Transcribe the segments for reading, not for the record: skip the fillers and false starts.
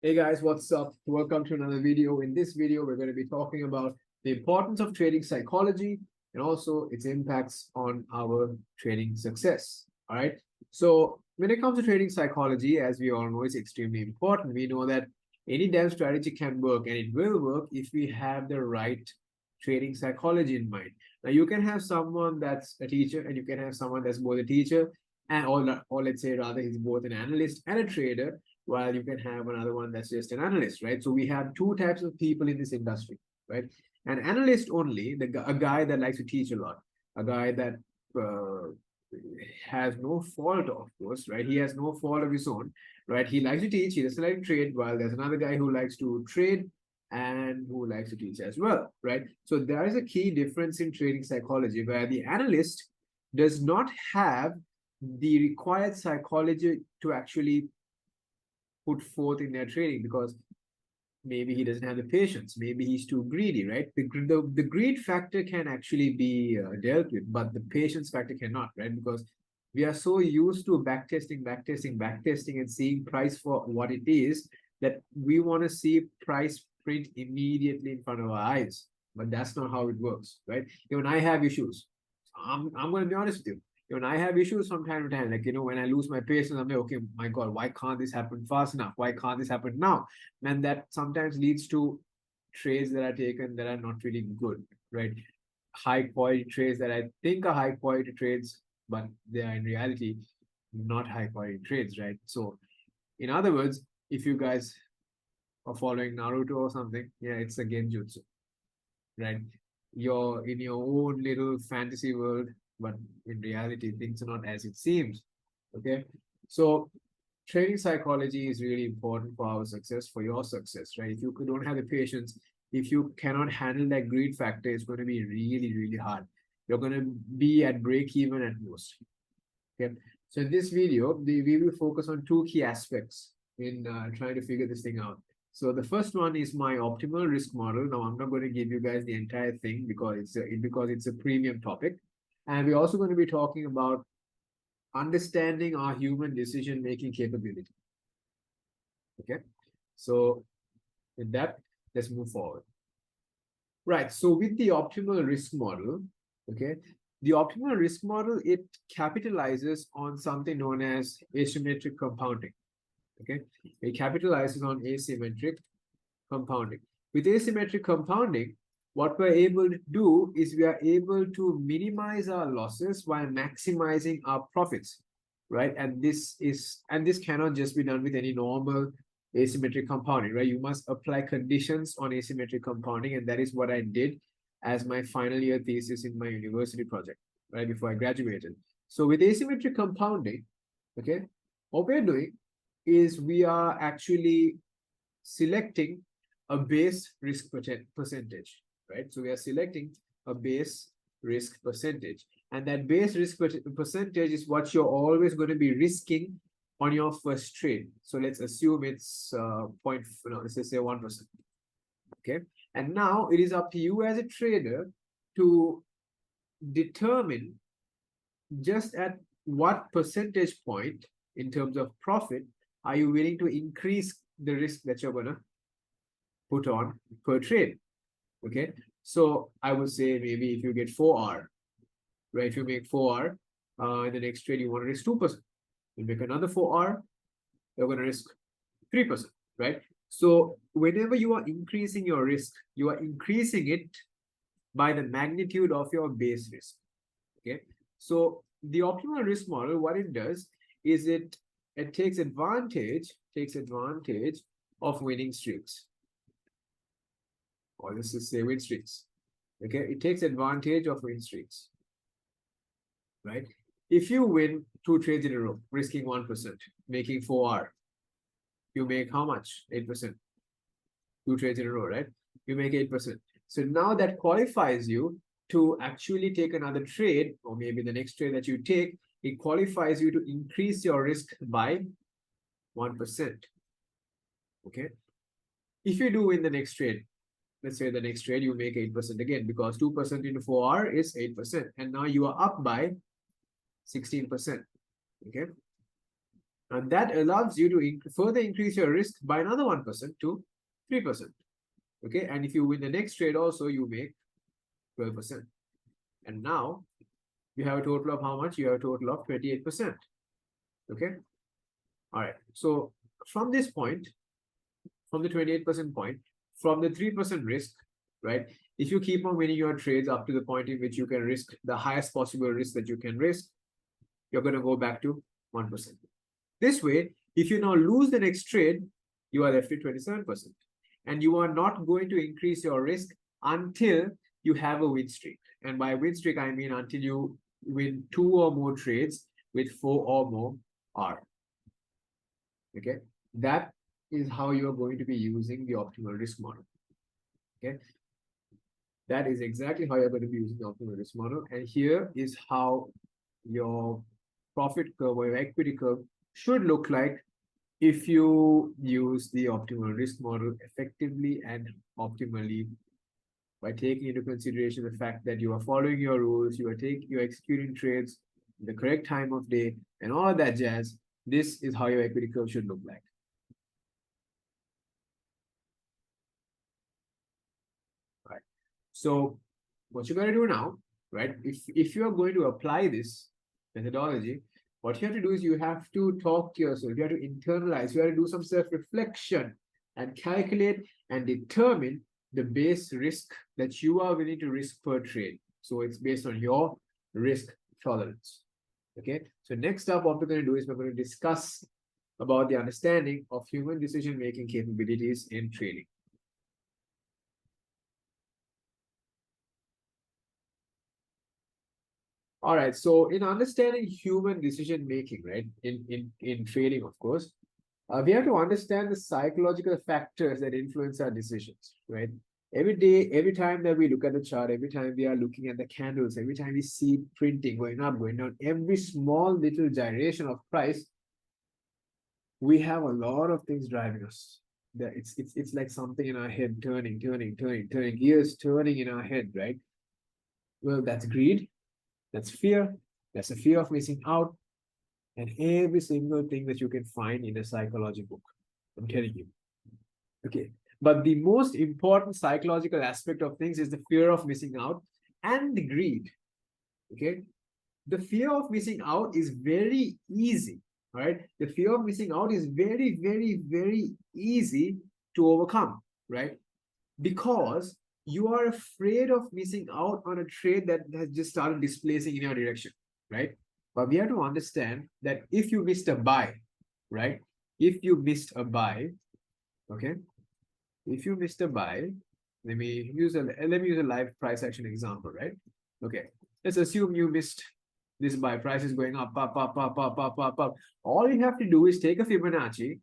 Hey guys, what's up? Welcome to another video. In this video, we're going to be talking about the importance of trading psychology and also its impacts on our trading success. All right. So when it comes to trading psychology, as we all know, it's extremely important. We know that any damn strategy can work and it will work if we have the right trading psychology in mind. Now you can have someone that's a teacher and you can have someone that's both a teacher and or let's say rather he's both an analyst and a trader, while you can have another one that's just an analyst, right? So we have two types of people in this industry, right? An analyst only, a guy that likes to teach a lot, a guy that uh, has no fault, of course, right? He has no fault of his own, right? He likes to teach, he doesn't like to trade, while there's another guy who likes to trade and who likes to teach as well, right? So there is a key difference in trading psychology where the analyst does not have the required psychology to actually put forth in their trading because maybe he doesn't have the patience, maybe he's too greedy, right? The greed factor can actually be dealt with, but the patience factor cannot, right? Because we are so used to backtesting and seeing price for what it is that we want to see price print immediately in front of our eyes, but that's not how it works, right? Even I have issues. I'm going to be honest with you. When I have issues from time to time, like, when I lose my patience, I'm like, okay, my God, why can't this happen fast enough? Why can't this happen now? And that sometimes leads to trades that are taken that are not really good, right? High quality trades that I think are high quality trades, but they are in reality not high quality trades, right? So, in other words, if you guys are following Naruto or something, yeah, it's a genjutsu, right? You're in your own little fantasy world, but in reality, things are not as it seems. Okay. So trading psychology is really important for our success, for your success, right? If you don't have the patience, if you cannot handle that greed factor, it's going to be really, really hard. You're going to be at break even at most. Okay. So in this video, we will focus on two key aspects in trying to figure this thing out. So the first one is my optimal risk model. Now I'm not going to give you guys the entire thing because it's a premium topic, and we're also going to be talking about understanding our human decision making capability. Okay, so with that, let's move forward. Right. So with the optimal risk model, okay, the optimal risk model, it capitalizes on something known as asymmetric compounding. Okay, it capitalizes on asymmetric compounding. With asymmetric compounding, what we're able to do is we are able to minimize our losses while maximizing our profits, right? And this cannot just be done with any normal asymmetric compounding, right? You must apply conditions on asymmetric compounding, and that is what I did as my final year thesis in my university project, right before I graduated. So with asymmetric compounding, okay, what we're doing is we are actually selecting a base risk percentage, right? So we are selecting a base risk percentage, and that base risk percentage is what you're always going to be risking on your first trade. So let's assume it's let's just say 1%. Okay, and now it is up to you as a trader to determine just at what percentage point in terms of profit are you willing to increase the risk that you're gonna put on per trade. Okay, so I would say maybe if you get 4R, right? If you make 4R, in the next trade you want to risk 2%. You make another 4R, you're going to risk 3%, right? So whenever you are increasing your risk, you are increasing it by the magnitude of your base risk. Okay, so the optimal risk model, what it does is it takes advantage of winning streaks, or let's just say win streaks. Okay, it takes advantage of win streaks, right? If you win 2 trades in a row, risking 1%, making 4R, you make how much? 8%. 2 trades in a row, right? You make 8%. So now that qualifies you to actually take another trade, or maybe the next trade that you take, it qualifies you to increase your risk by 1%. Okay. If you do win the next trade, let's say the next trade you make 8% again, because 2% into 4R is 8%. And now you are up by 16%. Okay. And that allows you to further increase your risk by another 1% to 3%. Okay, and if you win the next trade also, you make 12%. And now you have a total of how much? You have a total of 28%. Okay, all right. So from this point, from the 28% point, from the 3% risk, right? If you keep on winning your trades up to the point in which you can risk the highest possible risk that you can risk, you're going to go back to 1%. This way, if you now lose the next trade, you are left with 27%. And you are not going to increase your risk until you have a win streak. And by win streak, I mean until you win 2 or more trades with 4 or more R. Okay, that is how you are going to be using the optimal risk model. Okay, that is exactly how you're going to be using the optimal risk model. And here is how your profit curve or your equity curve should look like if you use the optimal risk model effectively and optimally, by taking into consideration the fact that you are following your rules, you're executing trades in the correct time of day, and all of that jazz. This is how your equity curve should look like. Right. So what you're going to do now, right? If you are going to apply this methodology, what you have to do is you have to talk to yourself. You have to internalize. You have to do some self-reflection and calculate and determine the base risk that you are willing to risk per trade. So it's based on your risk tolerance. Okay. So next up, what we're going to do is we're going to discuss about the understanding of human decision-making capabilities in trading. All right. So in understanding human decision-making, right, in trading, of course, we have to understand the psychological factors that influence our decisions, right? Every day, every time that we look at the chart, every time we are looking at the candles, every time we see printing going up, going down, every small little gyration of price, we have a lot of things driving us. It's like something in our head turning, gears turning in our head, right? Well, that's greed, that's fear, that's a fear of missing out, and every single thing that you can find in a psychology book. I'm telling you. Okay. But the most important psychological aspect of things is the fear of missing out and the greed. Okay. The fear of missing out is very easy. Right. The fear of missing out is very, very, very easy to overcome. Right. Because you are afraid of missing out on a trade that has just started displacing in your direction. Right. But we have to understand that if you missed a buy, right? If you missed a buy, okay. If you missed a buy, let me use a live price action example, right? Okay, let's assume you missed this buy. Price is going up. All you have to do is take a Fibonacci,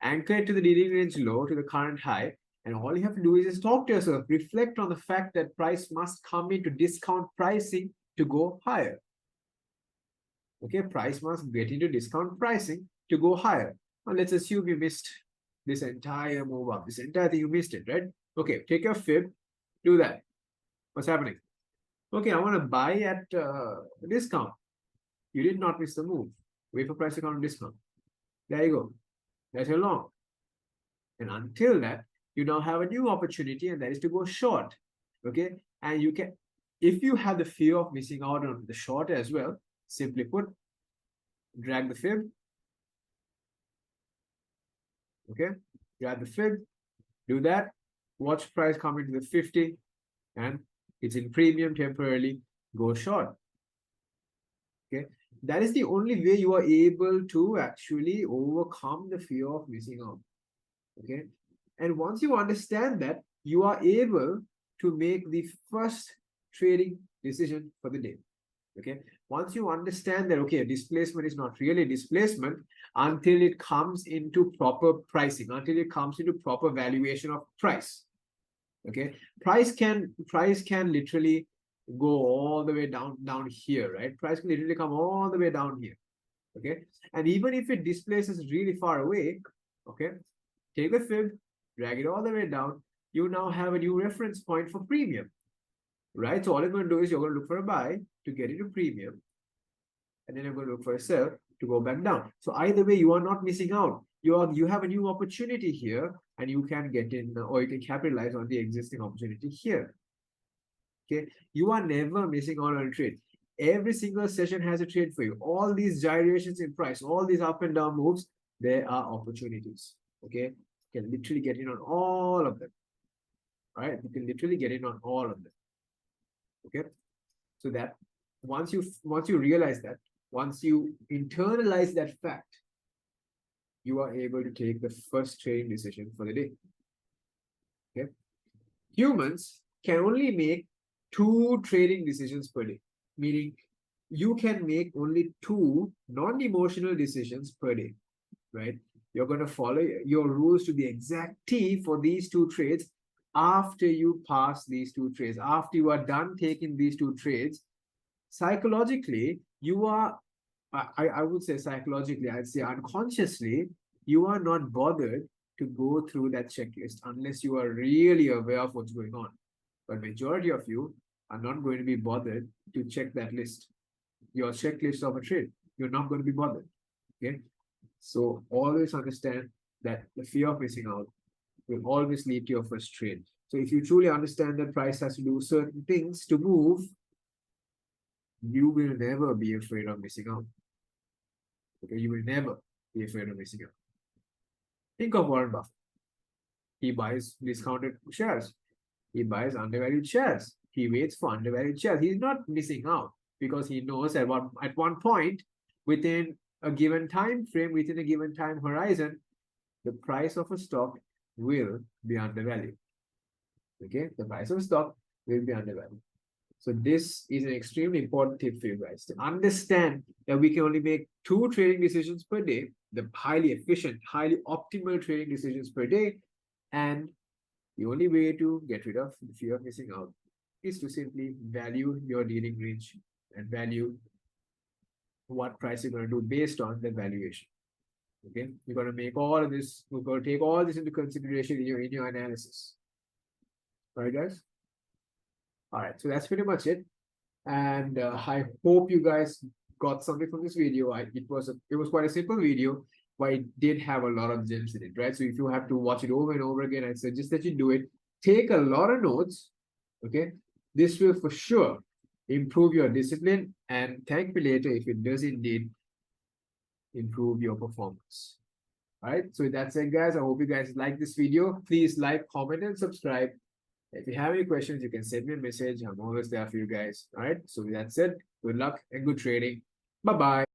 anchor it to the leading range low, to the current high, and all you have to do is just talk to yourself, reflect on the fact that price must come into discount pricing to go higher. Okay, price must get into discount pricing to go higher. Now let's assume you missed this entire move up, this entire thing, you missed it, right? Okay, take your fib, do that. What's happening? Okay, I want to buy at discount. You did not miss the move. Wait for price to come to discount. There you go. That's your long. And until that, you now have a new opportunity, and that is to go short. Okay, and you can, if you have the fear of missing out on the short as well, simply put, drag the fib. Okay, grab the fib, do that, watch price come into the 50, and it's in premium temporarily, go short. Okay, that is the only way you are able to actually overcome the fear of missing out. Okay, and once you understand that, you are able to make the first trading decision for the day. Okay, once you understand that, okay, displacement is not really displacement until it comes into proper pricing, until it comes into proper valuation of price. Okay, price can literally go all the way down here, right? Price can literally come all the way down here. Okay, and even if it displaces really far away, okay, take the fib, drag it all the way down, you now have a new reference point for premium. Right, so all you're going to do is you're going to look for a buy to get into premium, and then you're going to look for a sell to go back down. So either way, you are not missing out. You have a new opportunity here, and you can get in, or you can capitalize on the existing opportunity here. Okay, you are never missing out on a trade. Every single session has a trade for you. All these gyrations in price, all these up and down moves, there are opportunities. Okay, you can literally get in on all of them. Right, you can literally get in on all of them. Okay, so that once you realize that, once you internalize that fact, you are able to take the first trading decision for the day. Okay, humans can only make 2 trading decisions per day, meaning you can make only 2 non-emotional decisions per day, right? You're going to follow your rules to the exact T for these 2 trades. After you pass these 2 trades, after you are done taking these 2 trades, psychologically, you are, I would say psychologically, I'd say unconsciously, you are not bothered to go through that checklist unless you are really aware of what's going on. But majority of you are not going to be bothered to check that list, your checklist of a trade. You're not going to be bothered. Okay. So always understand that the fear of missing out will always lead to your first trade. So if you truly understand that price has to do certain things to move, you will never be afraid of missing out. Okay, you will never be afraid of missing out. Think of Warren Buffett. He buys discounted shares. He buys undervalued shares. He waits for undervalued shares. He's not missing out because he knows at one point, within a given time frame, within a given time horizon, the price of a stock will be undervalued. Okay, the price of a stock will be undervalued. So this is an extremely important tip for you guys to understand that we can only make 2 trading decisions per day, the highly efficient, highly optimal trading decisions per day. And the only way to get rid of the fear of missing out is to simply value your dealing range and value what price you're going to do based on the valuation. Okay, you're going to make all of this, you're going to take all this into consideration in your analysis. All right, guys. All right, so that's pretty much it. And I hope you guys got something from this video. It was quite a simple video, but it did have a lot of gems in it, right? So if you have to watch it over and over again, I suggest that you do it. Take a lot of notes, okay? This will for sure improve your discipline, and thank me later if it does indeed improve your performance. All right, so with that said, guys, I hope you guys like this video. Please like, comment, and subscribe. If you have any questions, you can send me a message. I'm always there for you guys. All right, so with that said, good luck and good trading. Bye-bye.